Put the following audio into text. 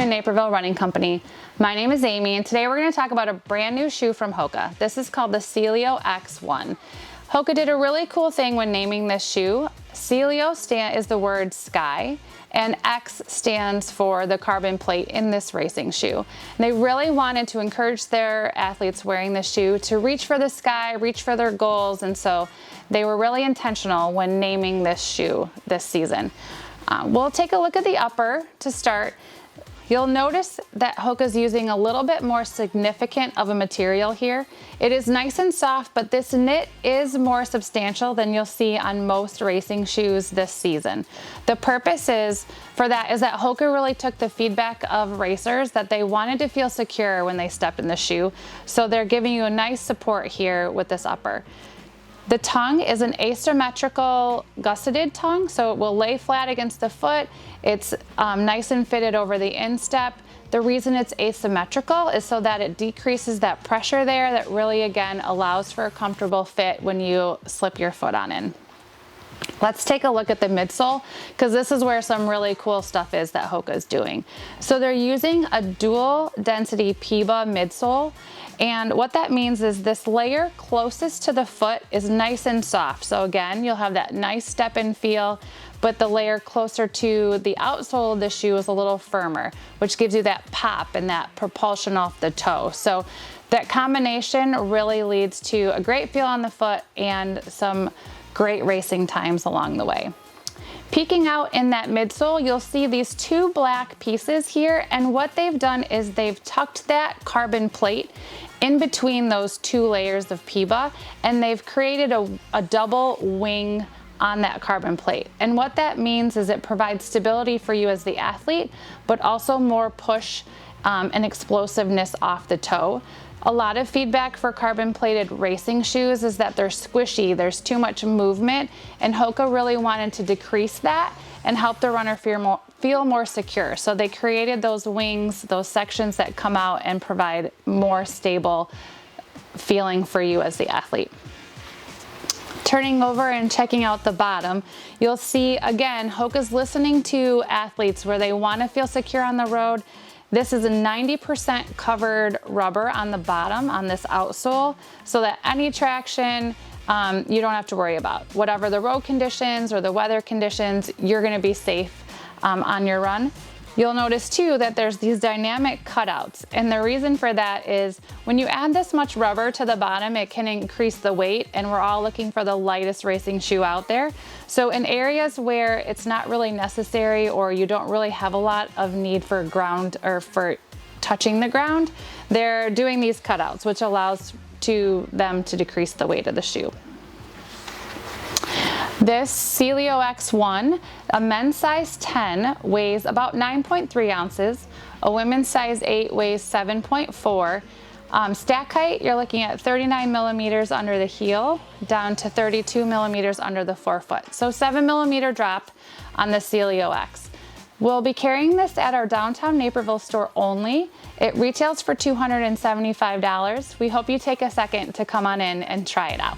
to Naperville Running Company. My name is Amy, and today we're going to talk about a brand new shoe from HOKA. This is called the Cielo X1. HOKA did a really cool thing when naming this shoe. Cielo is the word sky, and X stands for the carbon plate in this racing shoe. And they really wanted to encourage their athletes wearing this shoe to reach for the sky, reach for their goals, and so they were really intentional when naming this shoe this season. We'll take a look at the upper to start. You'll notice that HOKA's using a little bit more significant of a material here. It is nice and soft, but this knit is more substantial than you'll see on most racing shoes this season. The purpose for that is that HOKA really took the feedback of racers that they wanted to feel secure when they stepped in the shoe. So they're giving you a nice support here with this upper. The tongue is an asymmetrical gusseted tongue, so it will lay flat against the foot. It's nice and fitted over the instep. The reason it's asymmetrical is so that it decreases that pressure there that really, again, allows for a comfortable fit when you slip your foot on in. Let's take a look at the midsole, because this is where some really cool stuff is that HOKA is doing. So they're using a dual density PEBA midsole, and what that means is this layer closest to the foot is nice and soft. So again, you'll have that nice step-in feel, but the layer closer to the outsole of the shoe is a little firmer, which gives you that pop and that propulsion off the toe. So that combination really leads to a great feel on the foot and some great racing times along the way. Peeking out in that midsole, you'll see these two black pieces here, and what they've done is they've tucked that carbon plate in between those two layers of PEBA, and they've created a double wing on that carbon plate. And what that means is it provides stability for you as the athlete, but also more push and explosiveness off the toe. A lot of feedback for carbon plated racing shoes is that they're squishy, there's too much movement, and HOKA really wanted to decrease that and help the runner feel more secure. So they created those wings, those sections that come out and provide more stable feeling for you as the athlete. Turning over and checking out the bottom, you'll see, again, HOKA's listening to athletes where they want to feel secure on the road. This is a 90% covered rubber on the bottom on this outsole, so that any traction you don't have to worry about. Whatever the road conditions or the weather conditions, you're going to be safe on your run. You'll notice too that there's these dynamic cutouts, and the reason for that is when you add this much rubber to the bottom, it can increase the weight, and we're all looking for the lightest racing shoe out there. So in areas where it's not really necessary or you don't really have a lot of need for ground or for touching the ground, they're doing these cutouts, which allows them to decrease the weight of the shoe. This Cielo X1, a men's size 10 weighs about 9.3 ounces. A women's size 8 weighs 7.4. Stack height, you're looking at 39 millimeters under the heel down to 32 millimeters under the forefoot. So 7 millimeter drop on the Cielo X. We'll be carrying this at our downtown Naperville store only. It retails for $275. We hope you take a second to come on in and try it out.